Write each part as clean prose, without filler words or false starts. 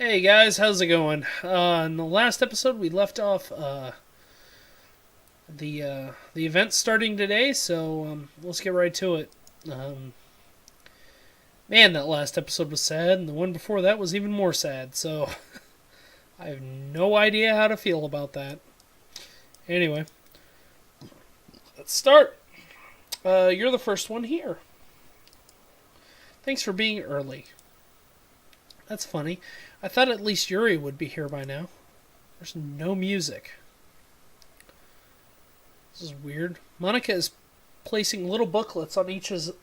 Hey guys, how's it going? In the last episode, we left off the event starting today, so let's get right to it. Um, Man, that last episode was sad, and the one before that was even more sad. So I have no idea how to feel about that. Anyway, let's start. You're the first one here. Thanks for being early. That's funny. I thought at least Yuri would be here by now. There's no music. This is weird. Monica is placing little booklets on each of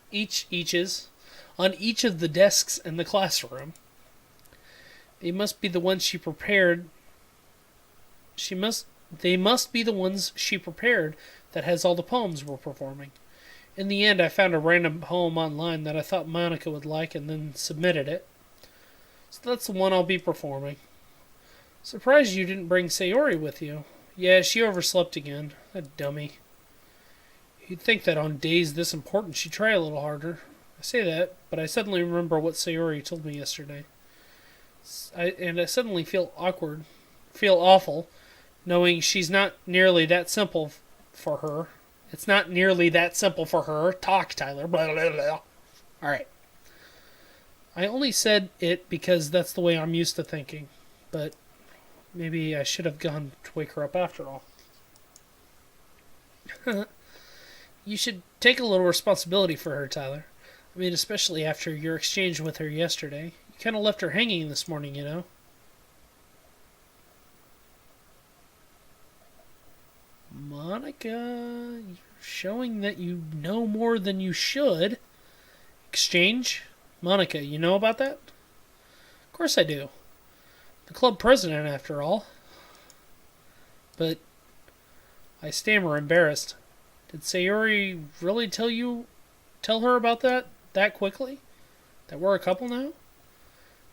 the desks in the classroom. They must be the ones she prepared. They must be the ones she prepared that has all the poems we're performing. In the end, I found a random poem online that I thought Monica would like and then submitted it. So that's the one I'll be performing. Surprised you didn't bring Sayori with you. Yeah, she overslept again. That dummy. You'd think that on days this important she'd try a little harder. I say that, but I suddenly remember what Sayori told me yesterday. I suddenly feel awful, knowing she's not nearly that simple for her. It's not nearly that simple for her. Talk, Tyler. Blah, blah, blah. Alright. I only said it because that's the way I'm used to thinking, but maybe I should have gone to wake her up after all. You should take a little responsibility for her, Tyler. I mean, especially after your exchange with her yesterday. You kind of left her hanging this morning, you know? Monica, you're showing that you know more than you should. Exchange? Monica, you know about that? Of course I do. The club president, after all. But I stammer, embarrassed. Did Sayori really tell her about that quickly? That we're a couple now? I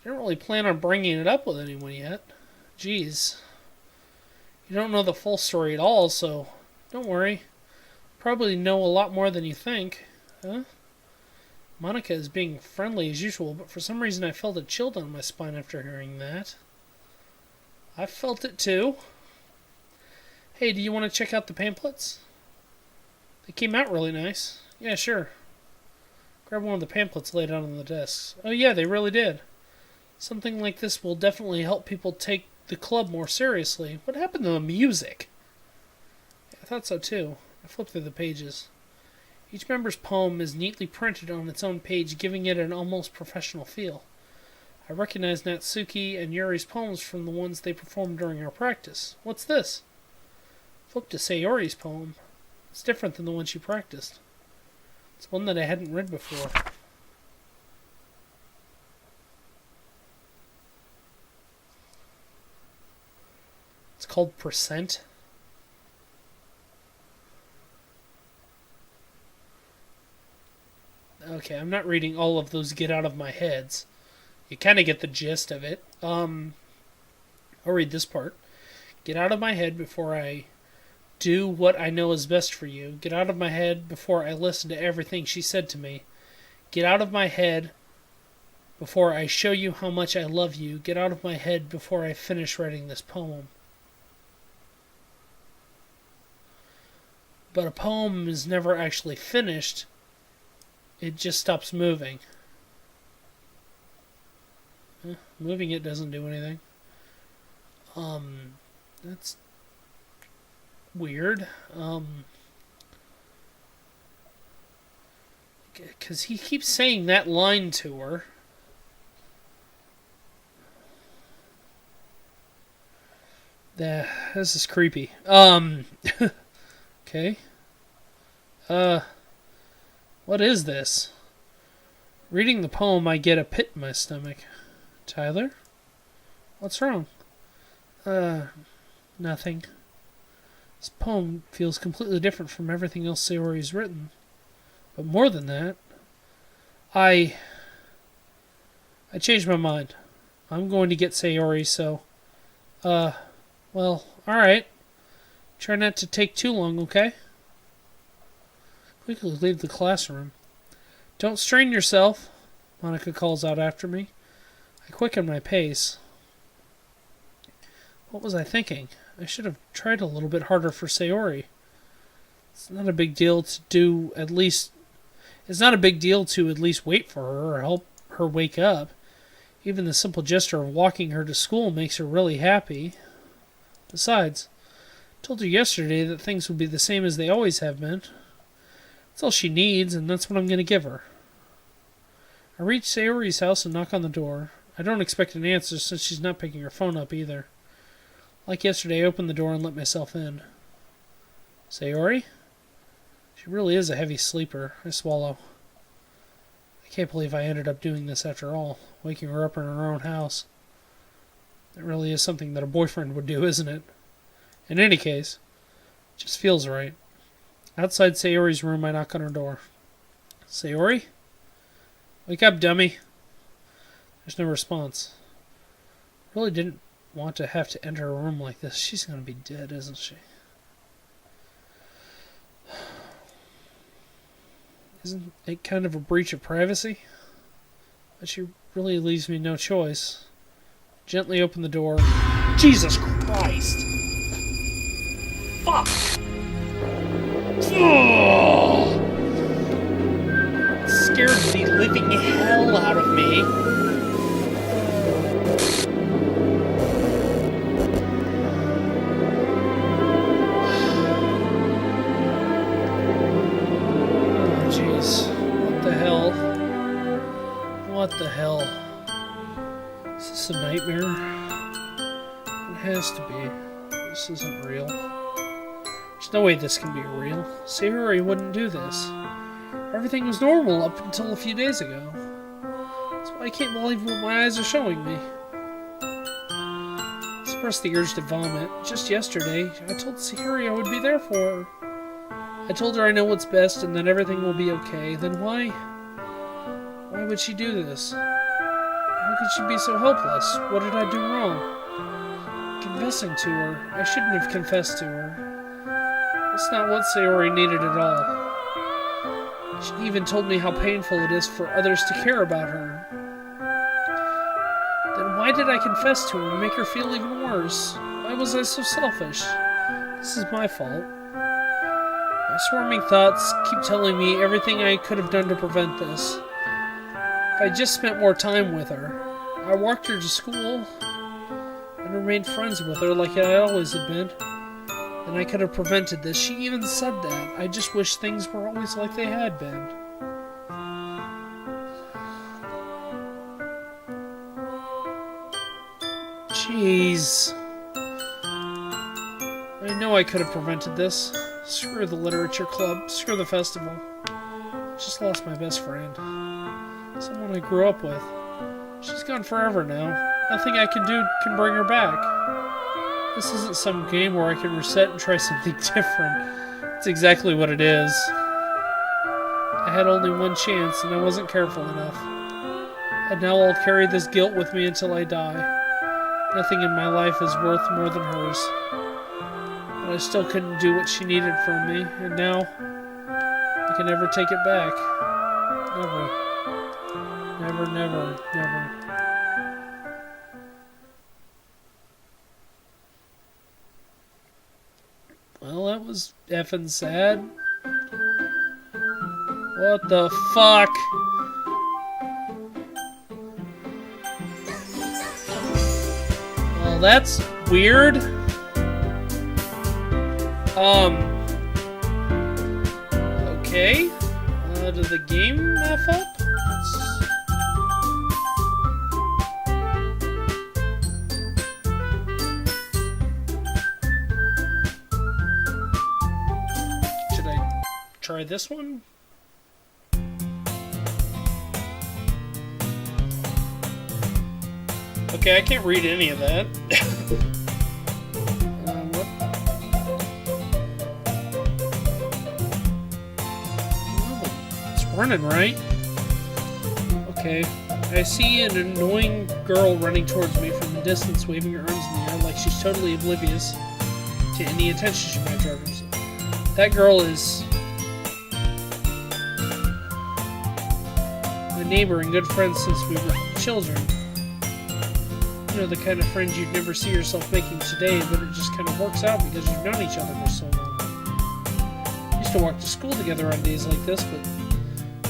didn't really plan on bringing it up with anyone yet. Jeez. You don't know the full story at all, so don't worry. Probably know a lot more than you think. Huh? Monica is being friendly as usual, but for some reason I felt a chill down my spine after hearing that. I felt it too. Hey, do you want to check out the pamphlets? They came out really nice. Yeah, sure. Grab one of the pamphlets laid out on the desks. Oh yeah, they really did. Something like this will definitely help people take the club more seriously. What happened to the music? Yeah, I thought so too. I flipped through the pages. Each member's poem is neatly printed on its own page, giving it an almost professional feel. I recognize Natsuki and Yuri's poems from the ones they performed during our practice. What's this? Flip to Sayori's poem. It's different than the one she practiced. It's one that I hadn't read before. It's called Percent. Okay, I'm not reading all of those get out of my heads. You kind of get the gist of it. I'll read this part. Get out of my head before I do what I know is best for you. Get out of my head before I listen to everything she said to me. Get out of my head before I show you how much I love you. Get out of my head before I finish writing this poem. But a poem is never actually finished. It just stops moving. Moving it doesn't do anything. That's weird. Because he keeps saying that line to her. This is creepy. Okay. What is this? Reading the poem, I get a pit in my stomach. Tyler? What's wrong? Nothing. This poem feels completely different from everything else Sayori's written. But more than that, I changed my mind. I'm going to get Sayori, so, well, alright. Try not to take too long, okay? Quickly leave the classroom. Don't strain yourself, Monica calls out after me. I quicken my pace. What was I thinking? I should have tried a little bit harder for Sayori. It's not a big deal to do at least... It's not a big deal to at least wait for her or help her wake up. Even the simple gesture of walking her to school makes her really happy. Besides, I told her yesterday that things would be the same as they always have been. That's all she needs, and that's what I'm going to give her. I reach Sayori's house and knock on the door. I don't expect an answer since she's not picking her phone up either. Like yesterday, I opened the door and let myself in. Sayori? She really is a heavy sleeper. I swallow. I can't believe I ended up doing this after all, waking her up in her own house. It really is something that a boyfriend would do, isn't it? In any case, it just feels right. Outside Sayori's room, I knock on her door. Sayori? Wake up, dummy. There's no response. I really didn't want to have to enter a room like this. She's going to be dead, isn't she? Isn't it kind of a breach of privacy? But she really leaves me no choice. Gently open the door. Jesus Christ! Fuck! Oh! Scared the living hell out of me. Oh, jeez. What the hell? What the hell? Is this a nightmare? It has to be. This isn't real. There's no way this can be real. Sayori wouldn't do this. Everything was normal up until a few days ago. That's why I can't believe what my eyes are showing me. I suppressed the urge to vomit. Just yesterday, I told Sayori I would be there for her. I told her I know what's best and that everything will be okay. Then why? Why would she do this? How could she be so helpless? What did I do wrong? Confessing to her. I shouldn't have confessed to her. That's not what Sayori needed at all. She even told me how painful it is for others to care about her. Then why did I confess to her and make her feel even worse? Why was I so selfish? This is my fault. My swarming thoughts keep telling me everything I could have done to prevent this. If I just spent more time with her, I walked her to school and remained friends with her like I always had been, then I could have prevented this. She even said that. I just wish things were always like they had been. Jeez. I know I could have prevented this. Screw the literature club. Screw the festival. I just lost my best friend. Someone I grew up with. She's gone forever now. Nothing I can do can bring her back. This isn't some game where I can reset and try something different. It's exactly what it is. I had only one chance and I wasn't careful enough. And now I'll carry this guilt with me until I die. Nothing in my life is worth more than hers. But I still couldn't do what she needed from me, and now I can never take it back. Never. Never, never, never. Well, that was effing sad. What the fuck? Well, that's weird. Okay. Did the game F up? Should I try this one? Okay, I can't read any of that. What? Oh, it's running, right? Okay. I see an annoying girl running towards me from a distance, waving her arms in the air like she's totally oblivious to any attention she might draw herself. That girl is my neighbor and good friend since we were children. You know, the kind of friends you'd never see yourself making today, but it just kind of works out because you've known each other for so long. We used to walk to school together on days like this, but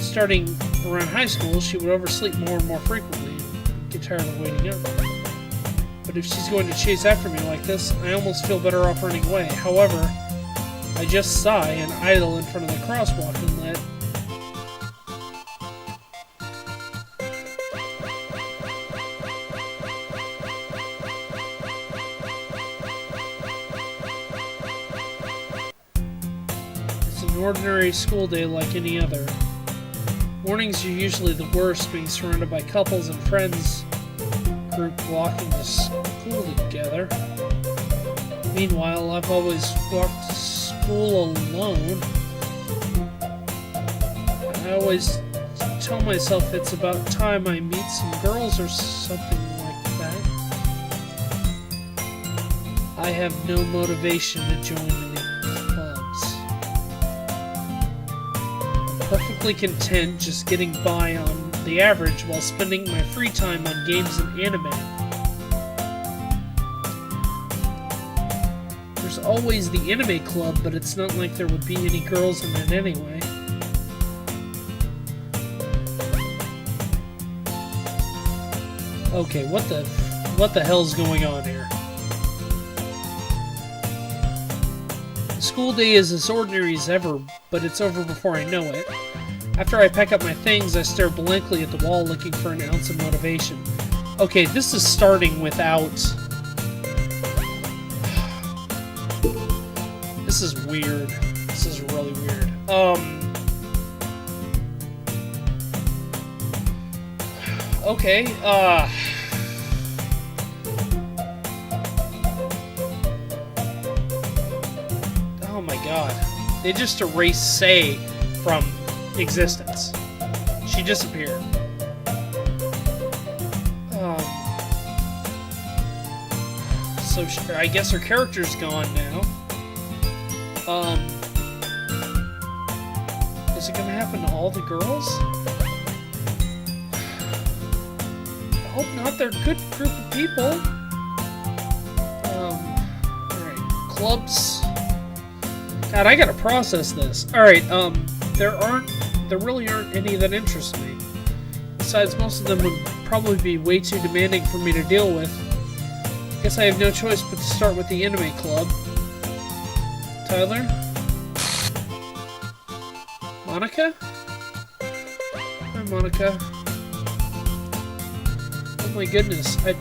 starting around high school, she would oversleep more and more frequently and get tired of waiting up. But if she's going to chase after me like this, I almost feel better off running away. However, I just sigh and idle in front of the crosswalk and let It's an ordinary school day like any other. Mornings are usually the worst, being surrounded by couples and friends group walking to school together. Meanwhile, I've always walked to school alone. I always tell myself it's about time I meet some girls or something like that. I have no motivation to join any clubs. I'm perfectly content just getting by on the average while spending my free time on games and anime. There's always the anime club, but it's not like there would be any girls in it anyway. Okay, what the hell's going on here? The school day is as ordinary as ever, but it's over before I know it. After I pack up my things, I stare blankly at the wall looking for an ounce of motivation. Okay, this is starting without... This is weird. This is really weird. Okay, oh my god. They just erased Sei from existence. She disappeared. So I guess her character's gone now. Is it gonna happen to all the girls? I hope not. They're a good group of people. Alright. Clubs. God, I gotta process this. Alright, there really aren't any that interest me. Besides, most of them would probably be way too demanding for me to deal with. Guess I have no choice but to start with the anime club. Tyler? Monica? Hi, Monica. Oh my goodness, I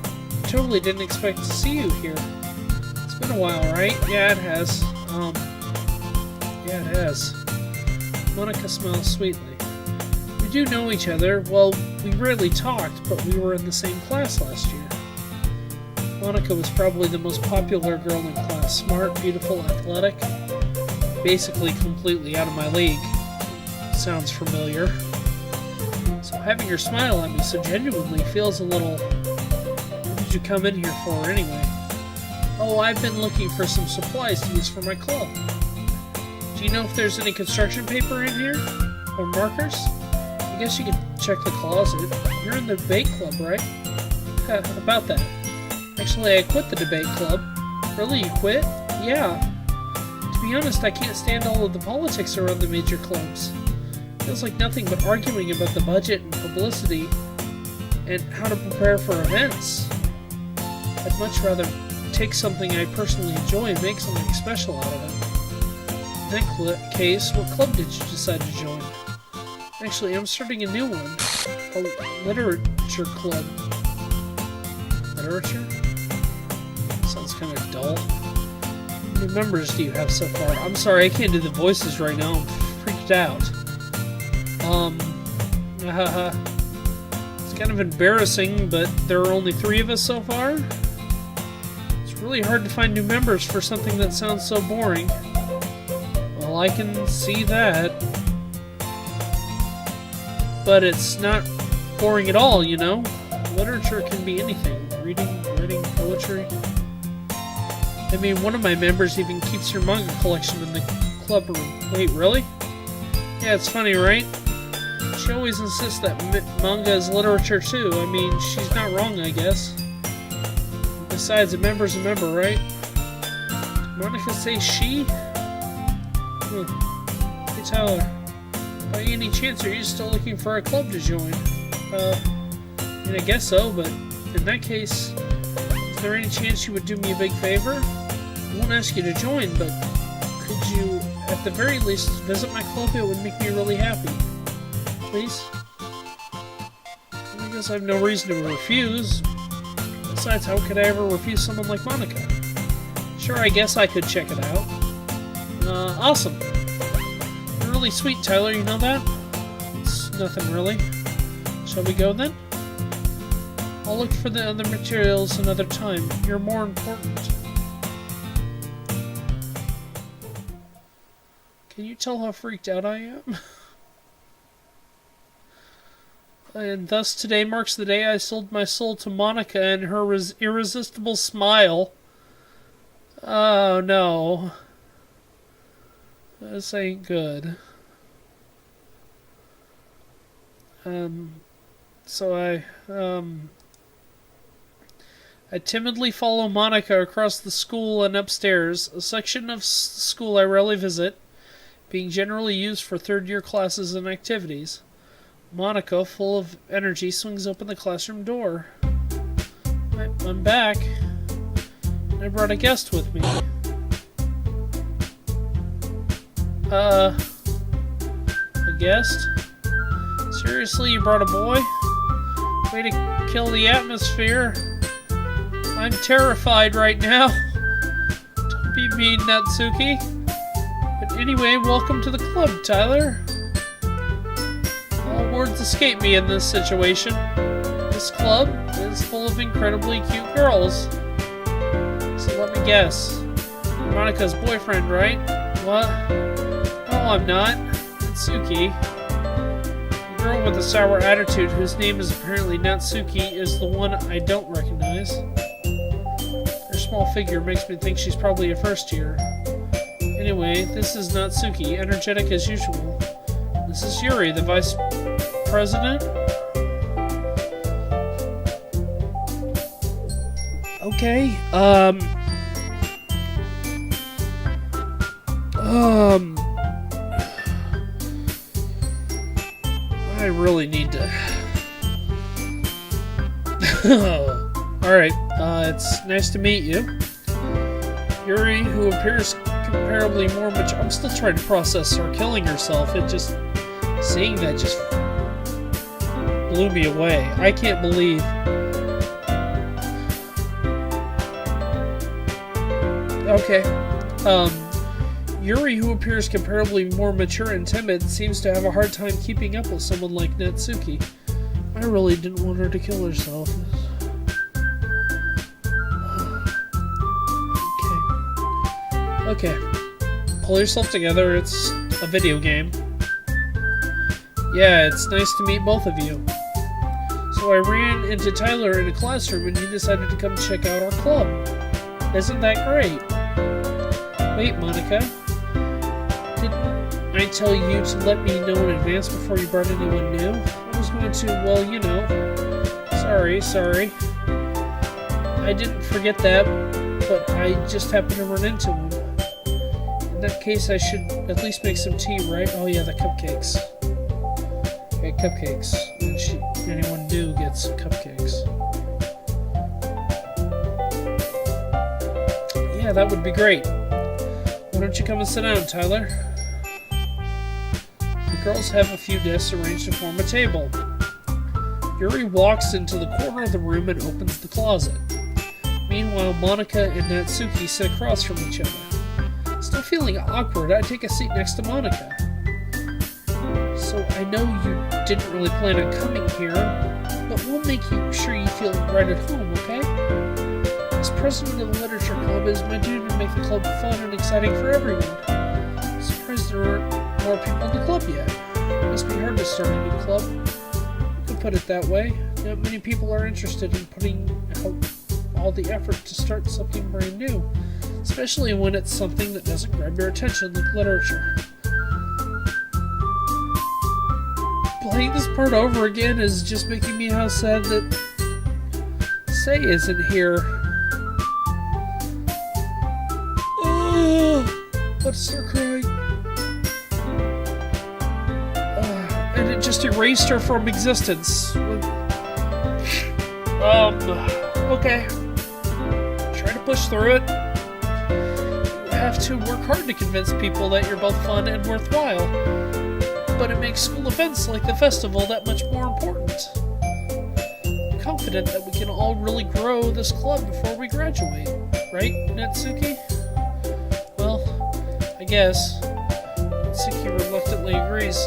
totally didn't expect to see you here. It's been a while, right? Yeah, it has. Yeah, it has. Monica smiles sweetly. We do know each other. Well, we rarely talked, but we were in the same class last year. Monica was probably the most popular girl in class. Smart, beautiful, athletic. Basically completely out of my league. Sounds familiar. So having her smile at me so genuinely feels a little... What did you come in here for anyway? Oh, I've been looking for some supplies to use for my club. Do you know if there's any construction paper in here? Or markers? I guess you could check the closet. You're in the debate club, right? About that. Actually, I quit the debate club. Really, you quit? Yeah. To be honest, I can't stand all of the politics around the major clubs. Feels like nothing but arguing about the budget and publicity and how to prepare for events. I'd much rather take something I personally enjoy and make something special out of it. In that case, what club did you decide to join? Actually, I'm starting a new one. A literature club. Literature? Sounds kind of dull. How many members do you have so far? I'm sorry, I can't do the voices right now. I'm freaked out. It's kind of embarrassing, but there are only 3 of us so far. It's really hard to find new members for something that sounds so boring. Well, I can see that. But it's not boring at all, you know? Literature can be anything. Reading, writing, poetry. I mean, one of my members even keeps her manga collection in the club room. Wait, really? Yeah, it's funny, right? She always insists that manga is literature too. I mean, she's not wrong, I guess. Besides, a member's a member, right? Did Monica say she? Hey Tyler, by any chance are you still looking for a club to join? I guess so, but in that case, is there any chance you would do me a big favor? I won't ask you to join, but could you, at the very least, visit my club? It would make me really happy. Please? I guess I have no reason to refuse. Besides, how could I ever refuse someone like Monica? Sure, I guess I could check it out. Awesome. You're really sweet, Tyler, you know that? It's nothing really. Shall we go then? I'll look for the other materials another time. You're more important. Can you tell how freaked out I am? And thus today marks the day I sold my soul to Monica and her irresistible smile. Oh no. This ain't good. So I timidly follow Monica across the school and upstairs, a section of school I rarely visit, being generally used for third-year classes and activities. Monica, full of energy, swings open the classroom door. I'm back. I brought a guest with me. A guest? Seriously, you brought a boy? Way to kill the atmosphere. I'm terrified right now. Don't be mean, Natsuki. But anyway, welcome to the club, Tyler. All words escape me in this situation. This club is full of incredibly cute girls. So let me guess. You're Monica's boyfriend, right? What? No, I'm not. Natsuki. The girl with the sour attitude, whose name is apparently Natsuki, is the one I don't recognize. Her small figure makes me think she's probably a first year. Anyway, this is Natsuki, energetic as usual. This is Yuri, the vice president. Okay, I really need to... Alright, it's nice to meet you. Yuri, who appears comparably more mature... I'm still trying to process her killing herself. It just... Seeing that just... blew me away. I can't believe... Okay. Yuri, who appears comparably more mature and timid, seems to have a hard time keeping up with someone like Natsuki. I really didn't want her to kill herself. Okay. Pull yourself together, it's a video game. Yeah, it's nice to meet both of you. So I ran into Tyler in a classroom and he decided to come check out our club. Isn't that great? Wait, Monica. Didn't I tell you to let me know in advance before you brought anyone new? I was going to, well, you know. Sorry. I didn't forget that, but I just happened to run into him. In that case, I should at least make some tea, right? Oh yeah, the cupcakes. Okay, cupcakes. Anyone new gets cupcakes. Yeah, that would be great. Why don't you come and sit down, Tyler? The girls have a few desks arranged to form a table. Yuri walks into the corner of the room and opens the closet. Meanwhile, Monica and Natsuki sit across from each other. Still feeling awkward, I take a seat next to Monica. So I know you didn't really plan on coming here, but we'll make sure you feel right at home, okay? As president of the Literature Club, it is my duty to make the club fun and exciting for everyone. I'm surprised there aren't more people in the club yet. It must be hard to start a new club. You could put it that way. Not many people are interested in putting out all the effort to start something brand new, especially when it's something that doesn't grab your attention like literature. Playing this part over again is just making me how sad that Say isn't here. about to start crying. And it just erased her from existence. Okay. Try to push through it. You have to work hard to convince people that you're both fun and worthwhile. But it makes school events like the festival that much more important. I'm confident that we can all really grow this club before we graduate. Right, Natsuki? Well, I guess. Natsuki reluctantly agrees.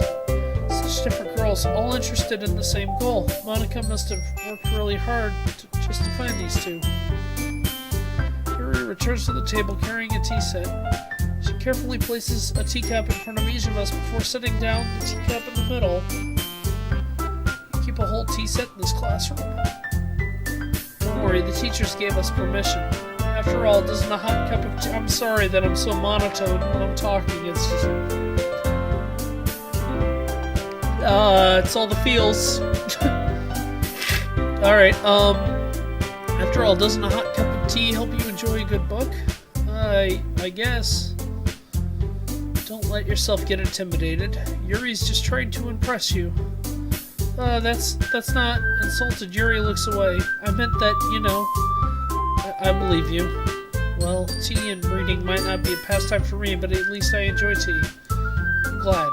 Such different girls, all interested in the same goal. Monica must have worked really hard just to find these two. Yuri returns to the table carrying a tea set. She carefully places a teacup in front of each of us before setting down the teacup in the middle. You keep a whole tea set in this classroom? Don't worry, the teachers gave us permission. After all, doesn't a hot cup of tea... I'm sorry that I'm so monotone when I'm talking. It's just... it's all the feels. Alright, after all, doesn't a hot cup of tea help you enjoy a good book? I guess. Don't let yourself get intimidated. Yuri's just trying to impress you. That's not insulted. Yuri looks away. I meant that, you know... I believe you. Well, tea and reading might not be a pastime for me, but at least I enjoy tea. I'm glad.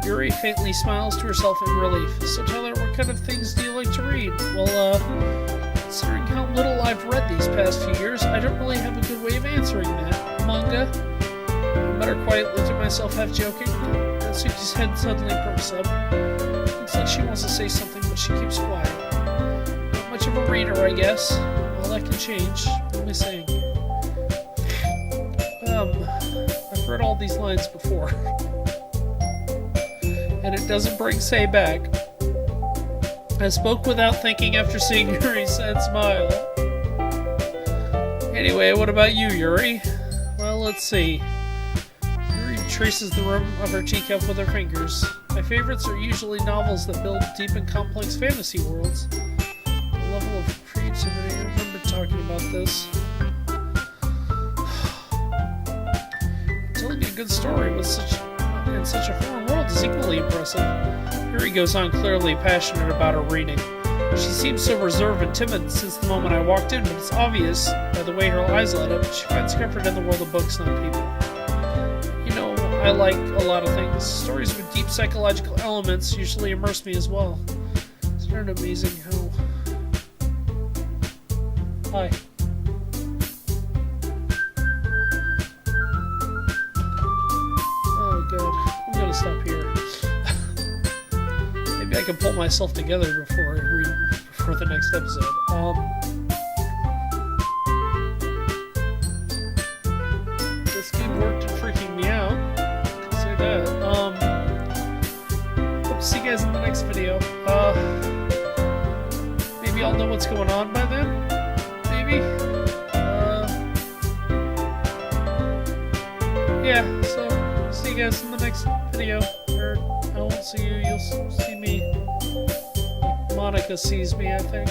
Yuri faintly smiles to herself in relief. So Tyler, what kind of things do you like to read? Well, considering how little I've read these past few years, I don't really have a good way of answering that. Manga? I mutter quietly to myself, half joking. Natsuki's head suddenly perks up. Looks like she wants to say something, but she keeps quiet. Not much of a reader, I guess. Well, that can change. Let me sing. I've read all these lines before. And it doesn't bring Sei back. I spoke without thinking after seeing Yuri's sad smile. Anyway, what about you, Yuri? Well, let's see. Yuri traces the rim of her teacup with her fingers. My favorites are usually novels that build deep and complex fantasy worlds. The level of creativity, I remember talking about this. Telling a good story with in such a foreign world is equally impressive. Yuri goes on, clearly passionate about her reading. She seems so reserved and timid since the moment I walked in, but it's obvious by the way her eyes light up she finds comfort in the world of books, not people. You know, I like a lot of things. Stories with deep psychological elements usually immerse me as well. Isn't it amazing how... Hi. I'm gonna stop here. Maybe I can pull myself together before I read for the next episode. This game worked at freaking me out. I'll say that. Hope to see you guys in the next video. Maybe I'll know what's going on by then. Maybe. Yeah. So. See you guys in the next video, or I won't see you, you'll see me. Monica sees me, I think.